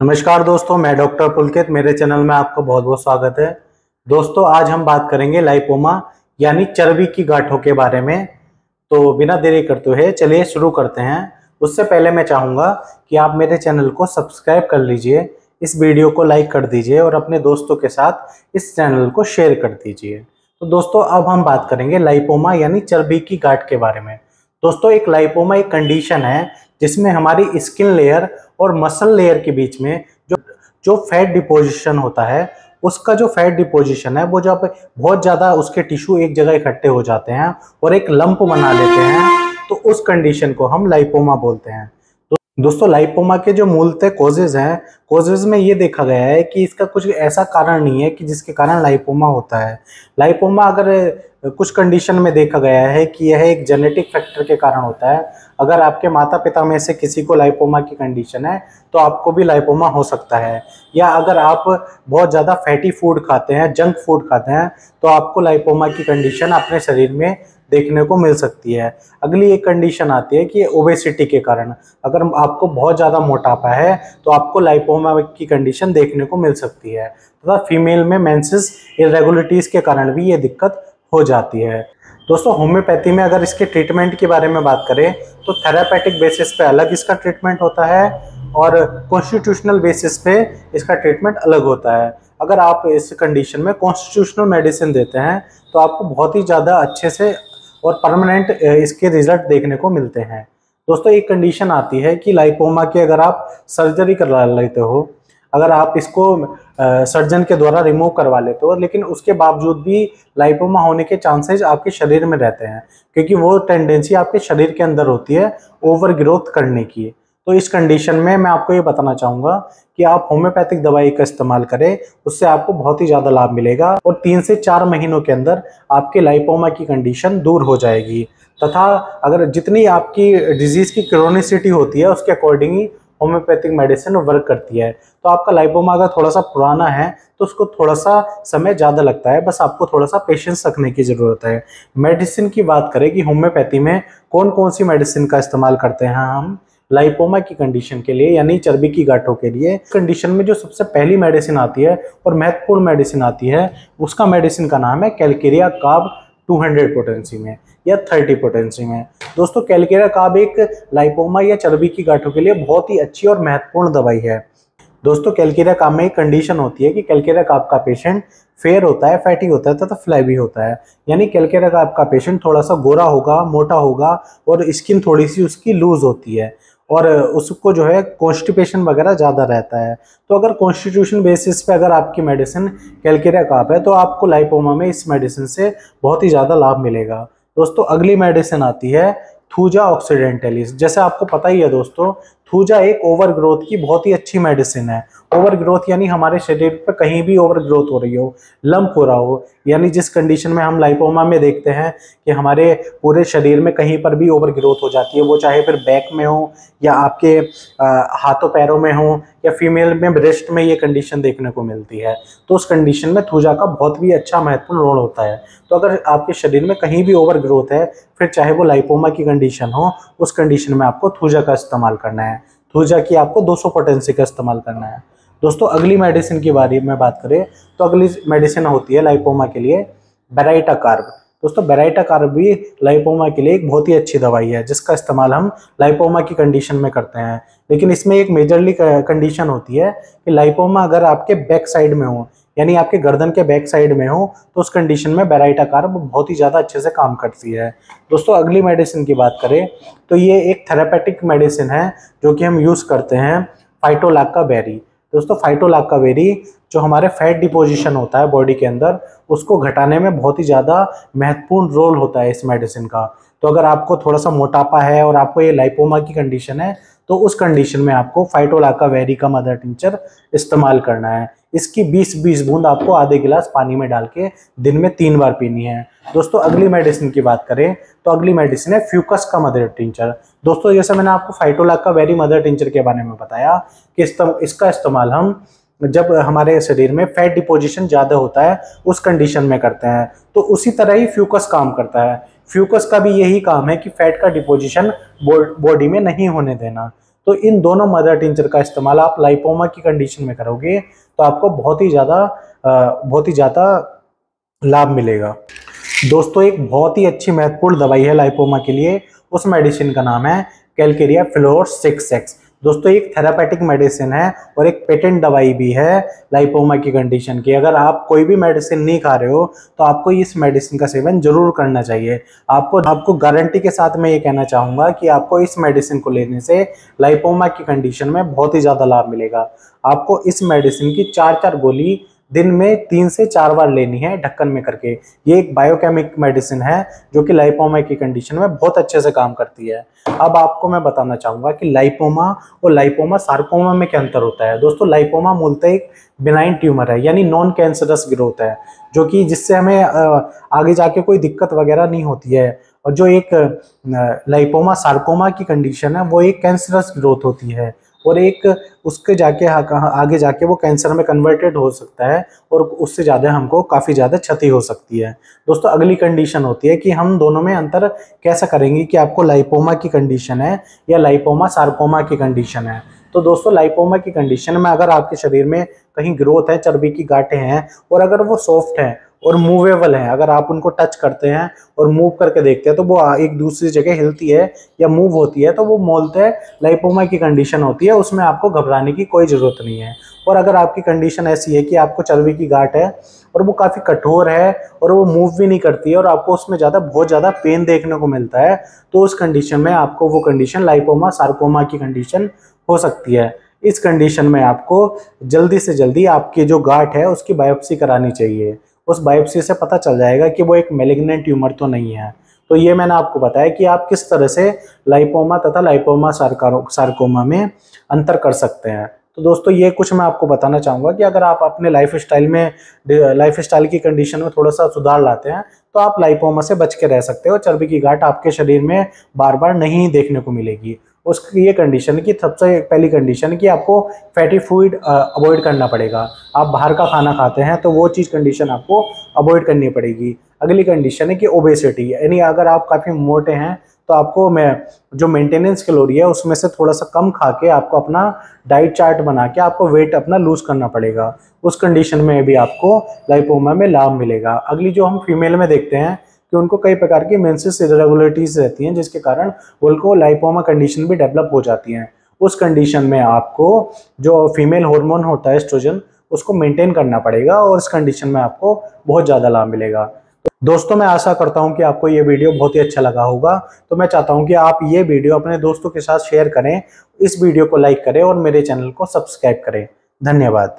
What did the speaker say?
नमस्कार दोस्तों, मैं डॉक्टर पुलकित। मेरे चैनल में आपका बहुत बहुत स्वागत है। दोस्तों, आज हम बात करेंगे लाइपोमा यानी चर्बी की गांठों के बारे में। तो बिना देरी करते हुए चलिए शुरू करते हैं। उससे पहले मैं चाहूँगा कि आप मेरे चैनल को सब्सक्राइब कर लीजिए, इस वीडियो को लाइक कर दीजिए और अपने दोस्तों के साथ इस चैनल को शेयर कर दीजिए। तो दोस्तों, अब हम बात करेंगे लाइपोमा यानी चर्बी की गांठ के बारे में। दोस्तों, एक लाइपोमा एक कंडीशन है जिसमें हमारी स्किन लेयर और मसल लेयर के बीच में जो जो फैट डिपोजिशन होता है, उसका जो फैट डिपोजिशन है वो जब बहुत ज़्यादा उसके टिश्यू एक जगह इकट्ठे हो जाते हैं और एक लंप बना लेते हैं, तो उस कंडीशन को हम लाइपोमा बोलते हैं। दोस्तों, लाइपोमा के जो मूलतः कॉजेज हैं, कॉजेज में ये देखा गया है कि इसका कुछ ऐसा कारण नहीं है कि जिसके कारण लाइपोमा होता है। लाइपोमा अगर कुछ कंडीशन में देखा गया है कि यह एक जेनेटिक फैक्टर के कारण होता है। अगर आपके माता पिता में से किसी को लाइपोमा की कंडीशन है तो आपको भी लाइपोमा हो सकता है। या अगर आप बहुत ज़्यादा फैटी फूड खाते हैं, जंक फूड खाते हैं, तो आपको लाइपोमा की कंडीशन अपने शरीर में देखने को मिल सकती है। अगली एक कंडीशन आती है कि ओबेसिटी के कारण, अगर आपको बहुत ज़्यादा मोटापा है तो आपको लाइपोमा की कंडीशन देखने को मिल सकती है। तथा फीमेल में मेंसेस इरेगुलरिटीज़ के कारण भी ये दिक्कत हो जाती है। दोस्तों, होम्योपैथी में अगर इसके ट्रीटमेंट के बारे में बात करें तो थेरापेटिक बेसिस पे अलग इसका ट्रीटमेंट होता है और कॉन्स्टिट्यूशनल बेसिस पे इसका ट्रीटमेंट अलग होता है। अगर आप इस कंडीशन में कॉन्स्टिट्यूशनल मेडिसिन देते हैं तो आपको बहुत ही ज़्यादा अच्छे से और परमानेंट इसके रिजल्ट देखने को मिलते हैं। दोस्तों, एक कंडीशन आती है कि लाइपोमा के अगर आप सर्जरी करवा लेते हो, अगर आप इसको सर्जन के द्वारा रिमूव करवा लेते हो, लेकिन उसके बावजूद भी लाइपोमा होने के चांसेस आपके शरीर में रहते हैं, क्योंकि वो टेंडेंसी आपके शरीर के अंदर होती है ओवर ग्रोथ करने की। तो इस कंडीशन में मैं आपको ये बताना चाहूँगा कि आप होम्योपैथिक दवाई का इस्तेमाल करें, उससे आपको बहुत ही ज़्यादा लाभ मिलेगा और 3 से 4 महीनों के अंदर आपके लाइपोमा की कंडीशन दूर हो जाएगी। तथा अगर जितनी आपकी डिजीज़ की क्रोनिसिटी होती है उसके अकॉर्डिंग ही होम्योपैथिक मेडिसिन वर्क करती है। तो आपका लाइपोमा अगर थोड़ा सा पुराना है तो उसको थोड़ा सा समय ज़्यादा लगता है, बस आपको थोड़ा सा पेशेंस रखने की ज़रूरत है। मेडिसिन की बात करें कि होम्योपैथी में कौन कौन सी मेडिसिन का इस्तेमाल करते हैं हम लाइपोमा की कंडीशन के लिए यानी चर्बी की गांठों के लिए। कंडीशन में जो सबसे पहली मेडिसिन आती है और महत्वपूर्ण मेडिसिन आती है, उसका मेडिसिन का नाम है कैलकेरिया कार्ब 200 पोटेंसी में या 30 पोटेंसी में। दोस्तों, कैलकेरिया कार्ब एक लाइपोमा या चर्बी की गांठों के लिए बहुत ही अच्छी और महत्वपूर्ण दवाई है। दोस्तों, कैलकेरिया कार्ब में एक कंडीशन होती है कि कैलकेरिया कार्ब का पेशेंट फेयर होता है, फैटी होता है तथा फ्लैबी होता है। यानी कैलकेरिया कार्ब का पेशेंट थोड़ा सा गोरा होगा, मोटा होगा और स्किन थोड़ी सी उसकी लूज होती है और उसको जो है कॉन्स्टिपेशन वगैरह ज़्यादा रहता है। तो अगर कॉन्स्टिट्यूशन बेसिस पे अगर आपकी मेडिसिन कैलकेरिया कार्ब है तो आपको लाइपोमा में इस मेडिसिन से बहुत ही ज़्यादा लाभ मिलेगा। दोस्तों, अगली मेडिसिन आती है थूजा ऑक्सीडेंटलिस। जैसे आपको पता ही है दोस्तों, थूजा एक ओवर ग्रोथ की बहुत ही अच्छी मेडिसिन है। ओवर ग्रोथ यानी हमारे शरीर पर कहीं भी ओवर ग्रोथ हो रही हो, लंप हो रहा हो, यानी जिस कंडीशन में हम लाइपोमा में देखते हैं कि हमारे पूरे शरीर में कहीं पर भी ओवर ग्रोथ हो जाती है, वो चाहे फिर बैक में हो या आपके हाथों पैरों में हो या फीमेल में ब्रेस्ट में ये कंडीशन देखने को मिलती है। तो उस कंडीशन में थूजा का बहुत भी अच्छा महत्वपूर्ण रोल होता है। तो अगर आपके शरीर में कहीं भी ओवर ग्रोथ है, फिर चाहे वो लाइपोमा की कंडीशन हो, उस कंडीशन में आपको थूजा का इस्तेमाल करना है। थूजा की आपको 200 पोटेंसी का इस्तेमाल करना है। दोस्तों, अगली मेडिसिन की बारे में बात करें तो अगली मेडिसिन होती है लाइपोमा के लिए बेराइटा कार्ब। दोस्तों, बेराइटा कार्ब भी लाइपोमा के लिए एक बहुत ही अच्छी दवाई है जिसका इस्तेमाल हम लाइपोमा की कंडीशन में करते हैं। लेकिन इसमें एक मेजरली कंडीशन होती है कि लाइपोमा अगर आपके बैक साइड में हो, यानी आपके गर्दन के बैक साइड में हो, तो उस कंडीशन में बेराइटा कार्ब बहुत ही ज़्यादा अच्छे से काम करती है। दोस्तों, अगली मेडिसिन की बात करें तो ये एक थेरापेटिक मेडिसिन है जो कि हम यूज़ करते हैं, फाइटोलैक्का बेरी। दोस्तों, फाइटोलैक्का बेरी जो हमारे फैट डिपोजिशन होता है बॉडी के अंदर, उसको घटाने में बहुत ही ज़्यादा महत्वपूर्ण रोल होता है इस मेडिसिन का। तो अगर आपको थोड़ा सा मोटापा है और आपको ये लाइपोमा की कंडीशन है तो उस कंडीशन में आपको फाइटोलैक्का बेरी का मदर टिंचर इस्तेमाल करना है। इसकी 20-20 बूंद आपको आधे गिलास पानी में डाल के दिन में 3 बार पीनी है। दोस्तों, अगली मेडिसिन की बात करें तो अगली मेडिसिन है फ्यूकस का मदर टिंचर। दोस्तों, जैसे मैंने आपको फाइटोलैक्का बेरी मदर टिंचर के बारे में बताया कि इसका इस्तेमाल हम जब हमारे शरीर में फैट डिपोजिशन ज़्यादा होता है उस कंडीशन में करते हैं, तो उसी तरह ही फ्यूकस काम करता है। फ्यूकस का भी यही काम है कि फैट का डिपोजिशन बॉडी में नहीं होने देना। तो इन दोनों मदर टिंचर का इस्तेमाल आप लाइपोमा की कंडीशन में करोगे तो आपको बहुत ही ज़्यादा लाभ मिलेगा। दोस्तों एक बहुत ही अच्छी महत्वपूर्ण दवाई है लाइपोमा के लिए, उस मेडिसिन का नाम है कैलकेरिया फ्लोर 6X। दोस्तों एक थेरापेटिक मेडिसिन है और एक पेटेंट दवाई भी है लाइपोमा की कंडीशन की। अगर आप कोई भी मेडिसिन नहीं खा रहे हो तो आपको इस मेडिसिन का सेवन जरूर करना चाहिए। आपको गारंटी के साथ मैं ये कहना चाहूँगा कि आपको इस मेडिसिन को लेने से लाइपोमा की कंडीशन में बहुत ही ज़्यादा लाभ मिलेगा। आपको इस मेडिसिन की 4 गोली दिन में 3 से 4 बार लेनी है ढक्कन में करके। ये एक बायोकेमिक मेडिसिन है जो कि लाइपोमा की कंडीशन में बहुत अच्छे से काम करती है। अब आपको मैं बताना चाहूँगा कि लाइपोमा और लाइपोमा सार्कोमा में क्या अंतर होता है। दोस्तों लाइपोमा मूलतः एक बिनाइन ट्यूमर है, यानी नॉन कैंसरस ग्रोथ है, जो कि जिससे हमें आगे जाके कोई दिक्कत वगैरह नहीं होती है। और जो एक लाइपोमा सार्कोमा की कंडीशन है वो एक कैंसरस ग्रोथ होती है और एक उसके आगे जाके वो कैंसर में कन्वर्टेड हो सकता है और उससे ज़्यादा हमको काफ़ी ज़्यादा क्षति हो सकती है। दोस्तों अगली कंडीशन होती है कि हम दोनों में अंतर कैसा करेंगे कि आपको लाइपोमा की कंडीशन है या लाइपोमा सार्कोमा की कंडीशन है। तो दोस्तों लाइपोमा की कंडीशन में अगर आपके शरीर में कहीं ग्रोथ है, चर्बी की गांठें हैं और अगर वो सॉफ्ट हैं और मूवेबल हैं, अगर आप उनको टच करते हैं और मूव करके देखते हैं तो वो एक दूसरी जगह हिलती है या मूव होती है, तो वो मूलतः लाइपोमा की कंडीशन होती है। उसमें आपको घबराने की कोई ज़रूरत नहीं है। और अगर आपकी कंडीशन ऐसी है कि आपको चर्बी की गांठ है और वो काफ़ी कठोर है और वो मूव भी नहीं करती है और आपको उसमें बहुत ज़्यादा पेन देखने को मिलता है, तो उस कंडीशन में आपको वो कंडीशन लाइपोमा सार्कोमा की कंडीशन हो सकती है। इस कंडीशन में आपको जल्दी से जल्दी आपकी जो गांठ है उसकी बायोप्सी करानी चाहिए। उस बायोप्सी से पता चल जाएगा कि वो एक मैलिग्नेंट ट्यूमर तो नहीं है। तो ये मैंने आपको बताया कि आप किस तरह से लाइपोमा तथा लाइपोमा सार्कोमा में अंतर कर सकते हैं। तो दोस्तों ये कुछ मैं आपको बताना चाहूँगा कि अगर आप अपने लाइफस्टाइल की कंडीशन में थोड़ा सा सुधार लाते हैं तो आप लाइपोमा से बच के रह सकते हो। चर्बी की गांठ आपके शरीर में बार बार नहीं देखने को मिलेगी। उसकी ये कंडीशन की सबसे पहली कंडीशन कि आपको फैटी फूड अवॉइड करना पड़ेगा। आप बाहर का खाना खाते हैं तो वो चीज़ कंडीशन आपको अवॉइड करनी पड़ेगी। अगली कंडीशन है कि ओबेसिटी, यानी अगर आप काफ़ी मोटे हैं तो आपको जो मेंटेनेंस कैलोरी है उसमें से थोड़ा सा कम खा के आपको अपना डाइट चार्ट बना के आपको वेट अपना लूज करना पड़ेगा। उस कंडीशन में भी आपको लाइपोमा में लाभ मिलेगा। अगली जो हम फीमेल में देखते हैं कि उनको कई प्रकार की मेंसेस इरेगुलरिटीज रहती हैं जिसके कारण उनको लाइपोमा कंडीशन भी डेवलप हो जाती हैं। उस कंडीशन में आपको जो फीमेल हार्मोन होता है एस्ट्रोजन उसको मेंटेन करना पड़ेगा और इस कंडीशन में आपको बहुत ज़्यादा लाभ मिलेगा। दोस्तों मैं आशा करता हूं कि आपको ये वीडियो बहुत ही अच्छा लगा होगा। तो मैं चाहता हूं कि आप ये वीडियो अपने दोस्तों के साथ शेयर करें, इस वीडियो को लाइक करें और मेरे चैनल को सब्सक्राइब करें। धन्यवाद।